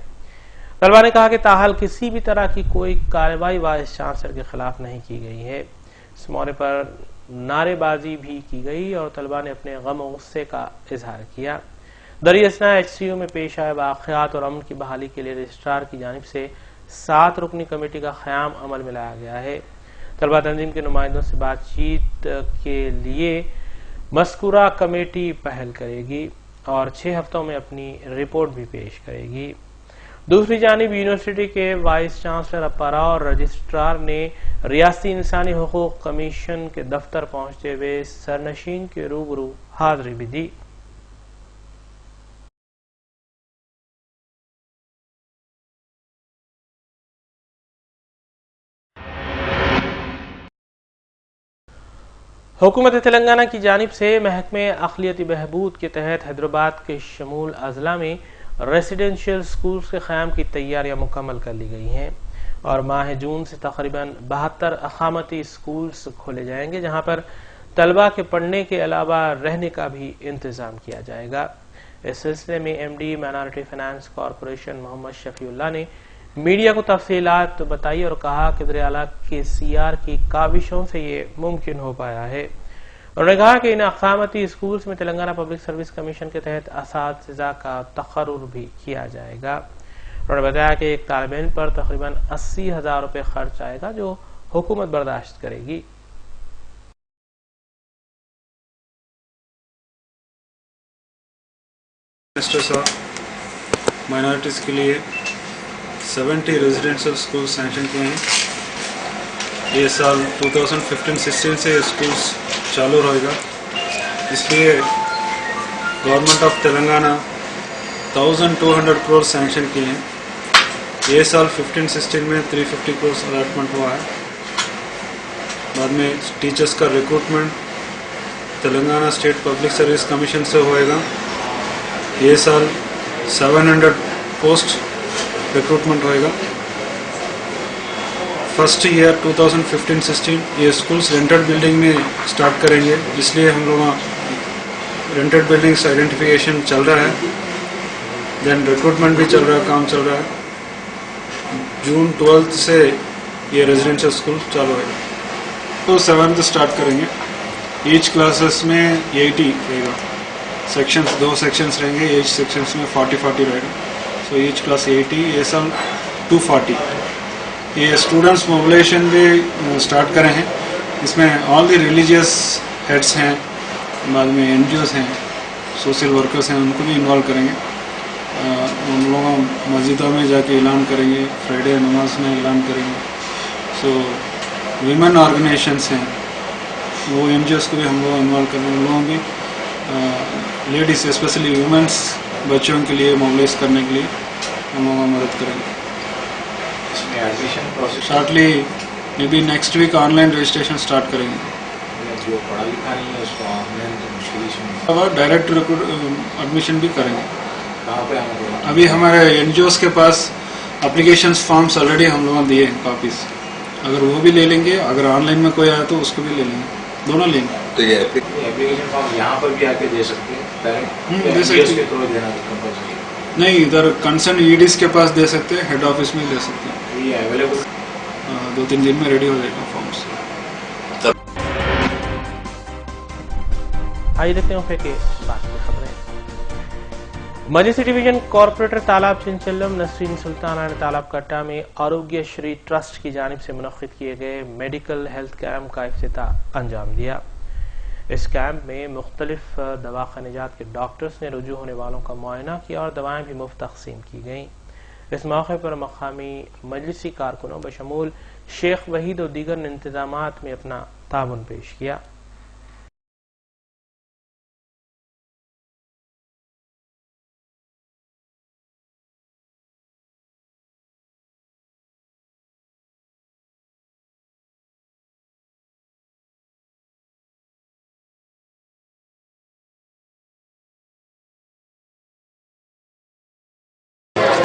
तलबा ने कहा कि ताहाल किसी भी तरह की कोई कार्रवाई वाइस चांसलर के खिलाफ नहीं की गई है। इस मौके पर नारेबाजी भी की गई और तलबा ने अपने गम और गुस्से का इजहार किया। दरियासना HCU में पेश आए वाक़यात और अमन की बहाली के लिए रजिस्ट्रार की जानिब से 7 रुकनी कमेटी का क़याम अमल में लाया गया है। तलबा तंजीम के नुमाइंदों से बातचीत के लिए मज़कूरा कमेटी पहल करेगी और 6 हफ्तों में अपनी रिपोर्ट भी पेश करेगी। दूसरी जानिब यूनिवर्सिटी के वाइस चांसलर अपारा और रजिस्ट्रार ने रियासती इंसानी हुकूक कमीशन के दफ्तर पहुंचते हुए सरनशीन के रूबरू हाजिरी भी दी। हुकूमत तेलंगाना की जानिब से महकमे अक़लियती बहबूद के तहत हैदराबाद के शमूल अजला में रेसिडेंशियल स्कूल्स के क़याम की तैयारियां मुकम्मल कर ली गई हैं और माह जून से तकरीबन 72 अक़ामती स्कूल्स खोले जाएंगे, जहां पर तलबा के पढ़ने के अलावा रहने का भी इंतज़ाम किया जाएगा। इस सिलसिले में MD minority finance corporation Mohammad Shafiullah ने मीडिया को तफसीलात बताई और कहा कि वज़ीर-ए-आला KCR की काविशों से ये मुमकिन हो पाया है। उन्होंने कहा कि इन अक़ामती स्कूल्स में तेलंगाना पब्लिक सर्विस कमीशन के तहत असातिज़ा का तक़र्रुर भी किया जाएगा। उन्होंने बताया कि एक तालिब इल्म पर तकरीबन 80,000 रुपये खर्च आएगा, जो हुकूमत बर्दाश्त करेगी। माइनॉरिटीज़ के लिए 70 रेजिडेंशियल स्कूल सैंक्शन किए हैं। ये साल 2015-16 से स्कूल्स चालू रहेगा, इसलिए government of Telangana 1200 crore sanction किए हैं। ये साल 15-16 में 350 करोड़ अलॉटमेंट हुआ है। बाद में टीचर्स का recruitment Telangana state public service commission से होएगा। ये साल 700 पोस्ट रिक्रूटमेंट होएगा। फर्स्ट ईयर 2015-16 ये स्कूल्स रेंटेड बिल्डिंग में स्टार्ट करेंगे, इसलिए हम लोग रेंटेड बिल्डिंग्स आइडेंटिफिकेशन चल रहा है, देन रिक्रूटमेंट भी चल रहा है, काम चल रहा है। जून 12 से ये रेजिडेंशियल स्कूल चालू होगा, तो 7th स्टार्ट करेंगे। ईच क्लासेस में 80 रहेगा, सेक्शंस 2 सेक्शंस रहेंगे, ईच सेक्शंस में 40-40 रहेगा, सो ईच क्लास 80, ये साल 240। ये स्टूडेंट्स मोबिलाइजेशन भी स्टार्ट करें हैं, इसमें ऑल द रिलीजियस हेड्स हैं, बाद में NGOs हैं, सोशल वर्कर्स हैं, उनको भी इन्वॉल्व करेंगे। उन लोगों मस्जिदों में जाके ऐलान करेंगे, फ्राइडे नमाज में ऐलान करेंगे। सो वीमेन ऑर्गेनाइजेशंस हैं, वो NGOs को भी हम लोग इन्वॉल्व करेंगे। उन लोगों भी लेडीज़ स्पेशली वुमेंस बच्चों के लिए मोबिलाइज करने के लिए हम लोग मदद करेंगे। Admission process shortly may be next week online registration start करेंगे। जो पढ़ा लिखा नहीं है उसको ऑनलाइन तो मुश्किल है, डायरेक्ट एडमिशन भी करेंगे। कहाँ पे हम अभी हमारे NGOs के पास एप्लीकेशंस फॉर्म्स ऑलरेडी हम लोगों ने दिए हैं कॉपीज, अगर वो भी ले लेंगे, अगर ऑनलाइन में कोई आया तो उसको भी ले लेंगे, दोनों लेंगे। तो ये एप्लीकेशन फॉर्म यहाँ पर भी आके दे सकते हैं, दे सकते हैं। नहीं, इधर कंसर्न EDs के पास दे सकते हैं, हेड ऑफिस में दे सकते हैं। ये अवेलेबल 2-3 दिन में रेडी हो जाएगा फॉर्म्स। आइए देखते हैं के बात की खबरें। मजिस्ट्री डिवीजन कॉर्पोरेटर तालाब चिंचल्लम नसरीन सुल्ताना ने तालाब कट्टा में आरोग्य श्री ट्रस्ट की जानिब से मुनक्किद किए गए मेडिकल हेल्थ कैंप का इफ्तिताह अंजाम दिया। इस कैंप में मुख्तलिफ दवाखानेजात के डॉक्टर्स ने रुजू होने वालों का मुआयना किया और दवाएं भी मुफ्त तकसीम की गईं। इस मौके पर मकामी मजलिसी कारकुनों बशमूल शेख वहीद और दीगर ने इंतजामात में अपना ताउन पेश किया।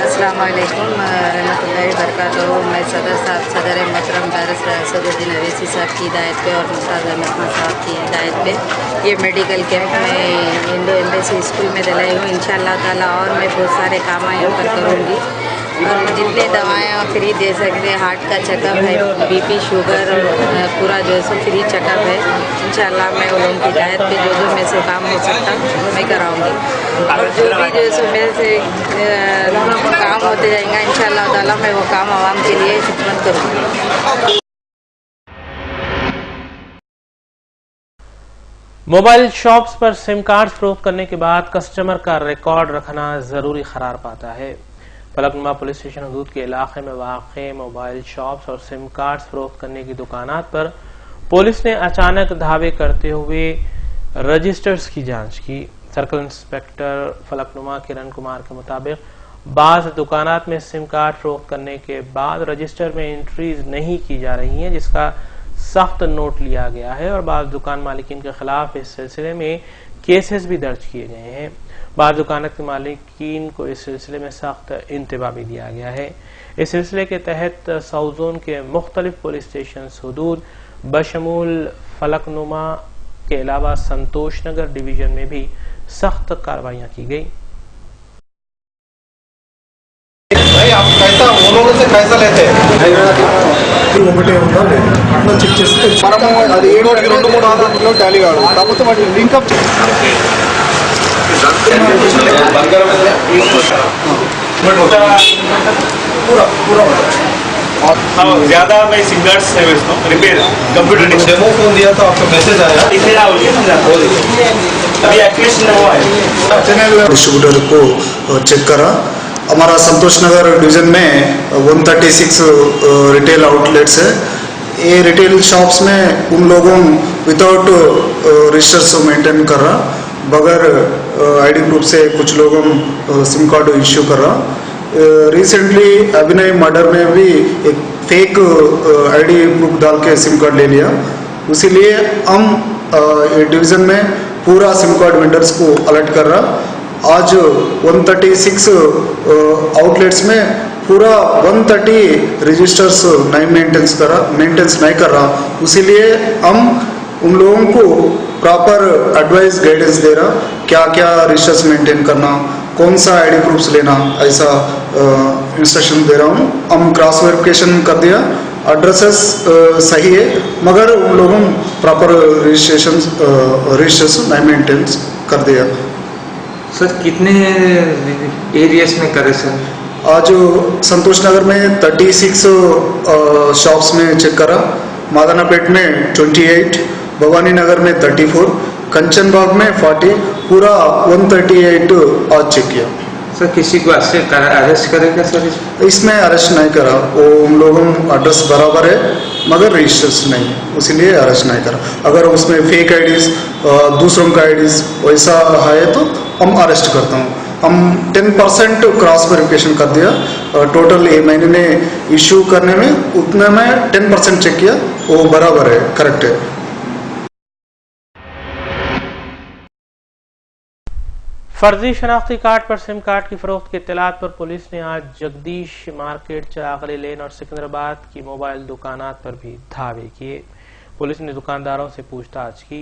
अस्सलामुअलैकुम रहमतुल्लाहि बरकातहू। मैं सदर मोहतरम बैरिस्टर असदुद्दीन अवैसी साहब की हिदायत पे और मुस्ताद अहमद साहब की हिदायत पे ये मेडिकल कैंप में इंडो एम्बेसी स्कूल में दिलाई हूँ। इंशाअल्लाह ताला और मैं बहुत सारे काम यहाँ पर करूँगी और जितने दवाएँ फ्री दे सकते, हार्ट का चेकअप है, BP शुगर पूरा जो है सो फ्री चेकअप है। इंशाअल्लाह मैं उन लोगों की हिदायत पे जो जो में से काम हो सकता मैं कराऊँगी और जो भी जो है सो मेरे से काम होते जाएंगे इंशाअल्लाह ताला मैं वो काम आवाम के लिए खिदमत करूँगी। मोबाइल शॉप्स पर सिम कार्ड फरोख्त करने के बाद कस्टमर का रिकॉर्ड रखना जरूरी करार पाता है। फलकनुमा पुलिस स्टेशन हदूद के इलाके में वाक़ मोबाइल शॉप्स और सिम कार्ड्स फरोख्त करने की दुकानात पर पुलिस ने अचानक धावे करते हुए रजिस्टर्स की जांच की। सर्कल इंस्पेक्टर फलकनुमा किरण कुमार के मुताबिक बाज़ दुकानात में सिम कार्ड फरोख्त करने के बाद रजिस्टर में एंट्रीज नहीं की जा रही हैं, जिसका सख्त नोट लिया गया है और बाज़ दुकान मालिकीन के खिलाफ इस सिलसिले में केसेस भी दर्ज किए गए हैं। बाज़ दुकानत के मालिकीन को इस सिलसिले में सख्त इंतबाह भी दिया गया है। इस सिलसिले के तहत साउथ जोन के मुख्तलिफ पुलिस स्टेशन हदूद बशमूल फलकनुमा के अलावा संतोष नगर डिवीजन में भी सख्त कार्रवाइयां की गई। भाई आप कैसा वो लोगों से कैसा लेते हैं? చెక్ చేస్తే మనము అది ఏడోకి 2-3 ఆధారాల్లో టాలీ కాదు, కాకపోతే వాటి లింకప్ ज्यादा मैं सिम कार्ड से भेजता हूँ रिपेयर कंप्यूटर डेमो फोन दिया तो आपका मैसेज आया अभी एक्टिवेशन हुआ है। डिस्ट्रीब्यूटर को चेक करा। हमारा संतोष नगर डिवीजन में 136 रिटेल आउटलेट्स है। ये रिटेल शॉप्स में उन लोगों विदाउट रजिस्टर्स मेंटेन कर रहा, बगैर आईडी प्रूफ से कुछ लोगों सिम कार्ड इश्यू कर रहा। रिसेंटली अभिनय मर्डर में भी एक फेक आईडी प्रूफ डाल के सिम कार्ड ले लिया। इसीलिए हम डिवीज़न में पूरा सिम कार्ड वेंडर्स को अलर्ट कर रहा। आज 136 आउटलेट्स में पूरा 130 रजिस्टर्स मेंटेनेंस नहीं कर रहा। इसीलिए हम उन लोगों को प्रॉपर एडवाइस गाइडेंस दे रहा, क्या क्या रजिस्टर्स मेंटेन करना, कौन सा आईडी प्रूफ्स लेना, ऐसा इंस्ट्रक्शन दे रहा हूँ। हम क्रॉस वेरिफिकेशन कर दिया, एड्रेसेस सही है, मगर उन लोगों प्रॉपर रजिस्टर्स नहीं मेंटेन कर दिया। सर कितने एरियाज में करे सर? आज संतोष नगर में 36 शॉप्स में चेक करा, मादानापेट में 28, भवानी नगर में 34, कंचन बाग में 40, पूरा 138 आज चेक किया। सर किसी को अरेस्ट करेगा सर? इसमें अरेस्ट नहीं करा, वो उन लोगों एड्रेस बराबर है मगर रजिस्टर्स नहीं है, इसीलिए अरेस्ट नहीं करा। अगर उसमें फेक आईडीज दूसरों का आईडीज वैसा है तो हम अरेस्ट करता हूँ। हम 10% क्रॉस वेरिफिकेशन कर दिया, टोटल ये महीने में इशू करने में उतने में 10% चेक किया, वो बराबर है, करेक्ट है। फर्जी शनाख्ती कार्ड पर सिम कार्ड की फरोख्त की इत्तलात पर पुलिस ने आज जगदीश मार्केट, चिरागली लेन और सिकंदराबाद की मोबाइल दुकानात पर भी धावे किए। पुलिस ने दुकानदारों से पूछताछ की।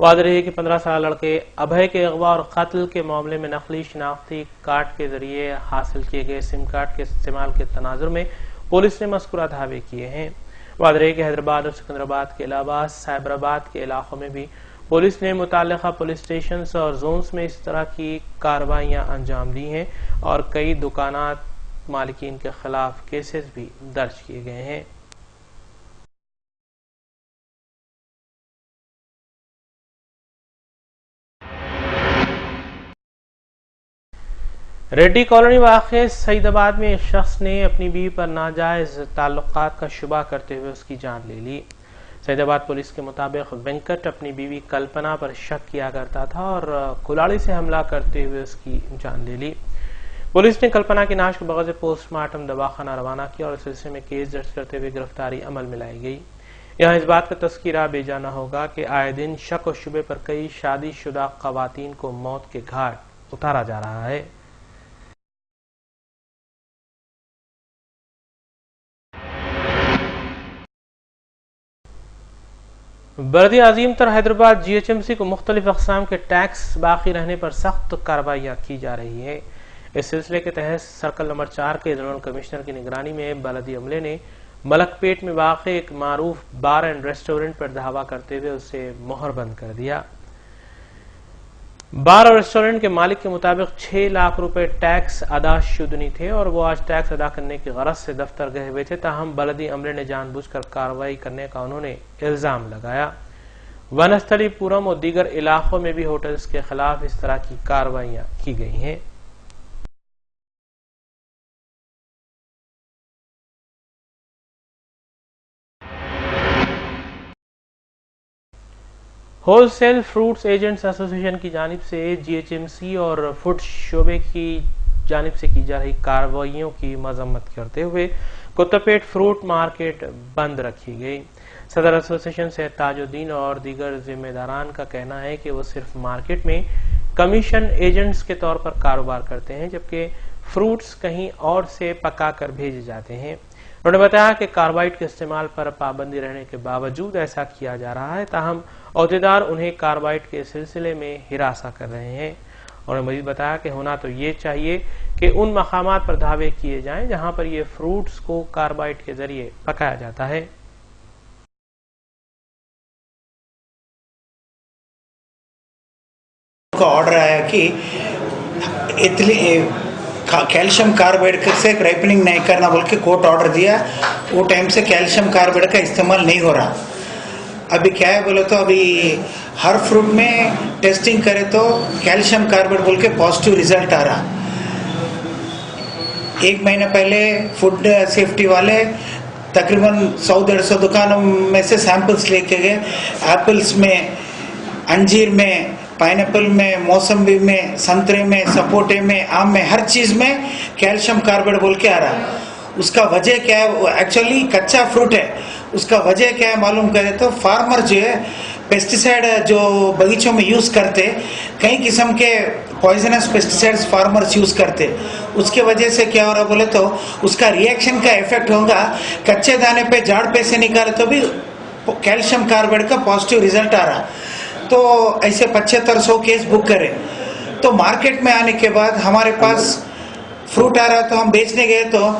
वाज़ेह रही कि 15 साल लड़के अभय के अगवा और कत्ल के मामले में नकली शनाख्ती कार्ड के जरिए हासिल किए गए सिम कार्ड के इस्तेमाल के तनाजुर में पुलिस ने मज़कूरा धावे किए हैं। वाज़ेह रही कि हैदराबाद और सिकंदराबाद के अलावा साइबराबाद के इलाकों में भी पुलिस ने मुताल्लिका पुलिस स्टेशन और जोन्स में इस तरह की कार्रवाइयां अंजाम दी हैं और कई दुकानात मालिकीन के खिलाफ केसेस भी दर्ज किए गए हैं। रेड्डी कॉलोनी वाक़े सईदाबाद में एक शख्स ने अपनी बीवी पर नाजायज ताल्लुकात का शुबा करते हुए उसकी जान ले ली। सईदाबाद पुलिस के मुताबिक वेंकट अपनी बीवी कल्पना पर शक किया करता था और कुल्हाड़ी से हमला करते हुए उसकी जान ले ली। पुलिस ने कल्पना की नाश को बगैर पोस्टमार्टम दवाखाना रवाना किया और इस सिलसिले में केस दर्ज करते हुए गिरफ्तारी अमल में लाई गई। यहाँ इस बात का तस्कीरा बेजाना होगा कि आए दिन शक और शुबे पर कई शादीशुदा खवातीन को मौत के घाट उतारा जा रहा है। बर्दी अजीम तर हैदराबाद GHMC को मुख्तलिफ अक़साम के टैक्स बाकी रहने पर सख्त कार्रवाइयाँ की जा रही है। इस सिलसिले के तहत सर्कल नंबर 4 के जोनल कमिश्नर की निगरानी में बलदी अमले ने मलकपेट में वाक़े एक मारूफ बार एंड रेस्टोरेंट पर धावा करते हुए उसे मोहरबंद कर दिया। बार और रेस्टोरेंट के मालिक के मुताबिक 6 लाख रुपए टैक्स अदा शुद्ध नहीं थे और वो आज टैक्स अदा करने की गरज से दफ्तर गए हुए थे। ताहम बलदी अमले ने जानबूझकर कार्रवाई करने का उन्होंने इल्जाम लगाया। वनस्थलीपुरम और दीगर इलाकों में भी होटल्स के खिलाफ इस तरह की कार्रवाइयां की गई हैं। होलसेल फ्रूट्स एजेंट्स एसोसिएशन की जानिब से जीएचएमसी और फूड शोबे की जानिब से की जा रही कार्रवाइयों की मजम्मत करते हुए कुत्तापेट फ्रूट मार्केट बंद रखी गई। सदर एसोसिएशन से ताजुद्दीन और दीगर जिम्मेदारान का कहना है कि वो सिर्फ मार्केट में कमीशन एजेंट्स के तौर पर कारोबार करते हैं, जबकि फ्रूट्स कहीं और से पका कर भेजे जाते हैं। उन्होंने बताया कि कार्बाइड के इस्तेमाल पर पाबंदी रहने के बावजूद ऐसा किया जा रहा है, ताहम औहदेदार उन्हें कार्बाइड के सिलसिले में हिरासा कर रहे हैं। उन्होंने मजीद बताया कि होना तो ये चाहिए कि उन मकामात पर दावे किए जाएं जहां पर ये फ्रूट्स को कार्बाइड के जरिए पकाया जाता है। का ऑर्डर आया कि कैल्शियम कार्बाइड से राइपनिंग नहीं करना बोल के कोर्ट ऑर्डर दिया। वो टाइम से कैल्शियम कार्बाइड का इस्तेमाल नहीं हो रहा। अभी क्या है बोले तो अभी हर फ्रूट में टेस्टिंग करे तो कैल्शियम कार्बाइड बोल के पॉजिटिव रिजल्ट आ रहा। एक महीने पहले फूड सेफ्टी वाले तकरीबन 100-150 दुकानों में से सैंपल्स लेके गए। एप्पल्स में, अंजीर में, पाइनएप्पल में, मौसम्बी में, संतरे में, सपोटे में, आम में, हर चीज में कैल्शियम कार्बाइड बोल के आ रहा। उसका वजह क्या है? एक्चुअली कच्चा फ्रूट है। उसका वजह क्या है मालूम करे तो फार्मर जो है पेस्टिसाइड जो बगीचों में यूज करते, कई किस्म के पॉइजनस पेस्टिसाइड्स फार्मर्स यूज करते। उसके वजह से क्या हो रहा बोले तो उसका रिएक्शन का इफेक्ट होगा। कच्चे दाने पे झाड़ पे से निकाले तो भी कैल्शियम कार्बाइड का पॉजिटिव रिजल्ट आ रहा। तो ऐसे 7500 केस बुक करें। तो मार्केट में आने के बाद हमारे पास फ्रूट आ रहा तो हम बेचने गए तो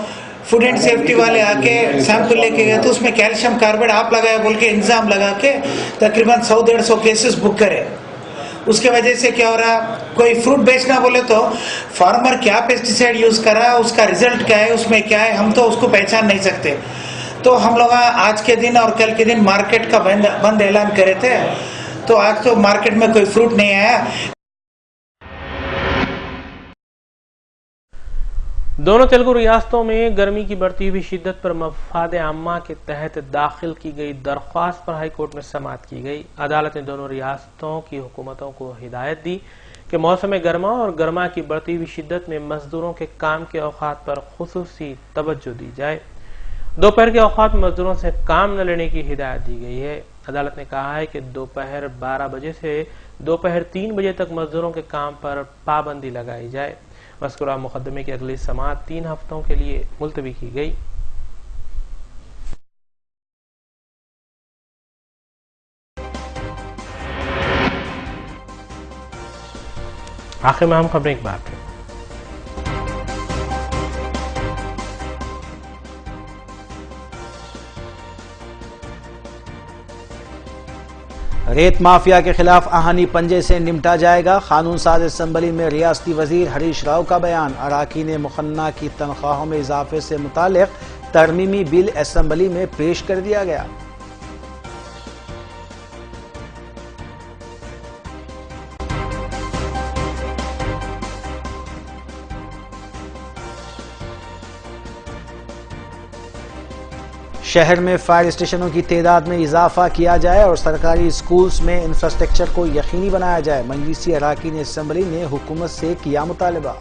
फूड एंड सेफ्टी वाले आके सैंपल लेके गए तो उसमें कैल्शियम कार्बाइड आप लगाया बोल के इंजाम लगा के तकरीबन 100-150 केसेस बुक करे। उसके वजह से क्या हो रहा, कोई फ्रूट बेचना बोले तो फार्मर क्या पेस्टिसाइड यूज करा, उसका रिजल्ट क्या है, उसमें क्या है, हम तो उसको पहचान नहीं सकते। तो हम लोग आज के दिन और कल के दिन मार्केट का बंद ऐलान करे थे। तो आज तो मार्केट में कोई फ्रूट नहीं आया। दोनों तेलुगु रियासतों में गर्मी की बढ़ती हुई शिद्दत पर मफाद आम्मा के तहत दाखिल की गई दरख्वास्त पर हाईकोर्ट में समाअत की गई। अदालत ने दोनों रियासतों की हुकूमतों को हिदायत दी कि मौसम गर्मा और गर्मा की बढ़ती हुई शिद्दत में मजदूरों के काम के औकात पर खुसूसी तवज्जो दी जाए। दोपहर के औकात में मजदूरों से काम न लेने की हिदायत दी गई है। अदालत ने कहा है कि दोपहर 12 बजे से दोपहर 3 बजे तक मजदूरों के काम पर पाबंदी लगाई जाए। मज़कूरा मुकदमे की अगली समाअत 3 हफ्तों के लिए मुलतवी की गई। आखिर में हम खबरें एक बार करें। रेत माफिया के खिलाफ आहनी पंजे से निपटा जाएगा। कानून साज असम्बली में रियासती वजीर हरीश राव का बयान। अराकीन मुखन्ना की तनख्वाहों में इजाफे से मुतालिक तरमीमी बिल असम्बली में पेश कर दिया गया। शहर में फायर स्टेशनों की तादाद में इजाफा किया जाए और सरकारी स्कूल्स में इंफ्रास्ट्रक्चर को यकीनी बनाया जाए। मजलिसी अराकीन असम्बली ने हुकूमत से किया मुतालबा।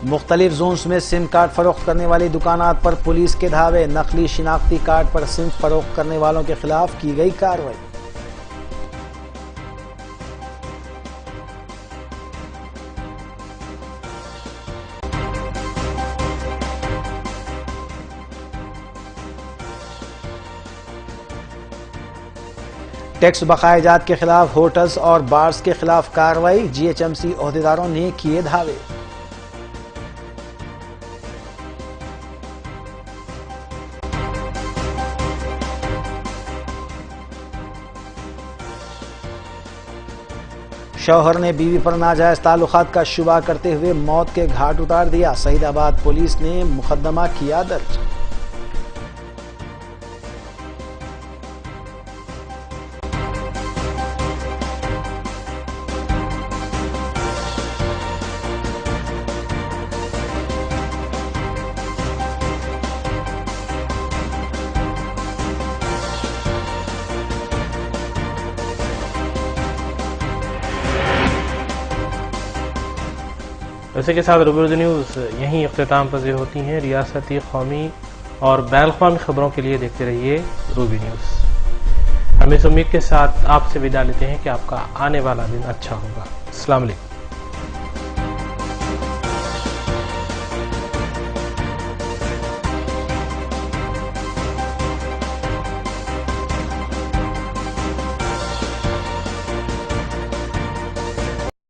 मुख्तलिफ जोन्स में सिम कार्ड फरोख्त करने वाली दुकानात पर पुलिस के धावे। नकली शिनाख्ती कार्ड पर सिम फरोख्त करने वालों के खिलाफ की गई कार्रवाई। टैक्स बकायाजात के खिलाफ होटल्स और बार्स के खिलाफ कार्रवाई। जीएचएमसी ओहदेदारों ने किए धावे। शौहर ने बीवी पर नाजायज ताल्लुकात का शुबा करते हुए मौत के घाट उतार दिया। सईदाबाद पुलिस ने मुकदमा किया दर्ज। इसी के साथ रूबरू न्यूज़ यहीं अख्तिताम पज़ीर होती हैं। रियासती, कौमी और बैनुल-अक़वामी खबरों के लिए देखते रहिए रूबी न्यूज़। हम इस उम्मीद के साथ आपसे विदा लेते हैं कि आपका आने वाला दिन अच्छा होगा। अस्सलाम वालेकुम।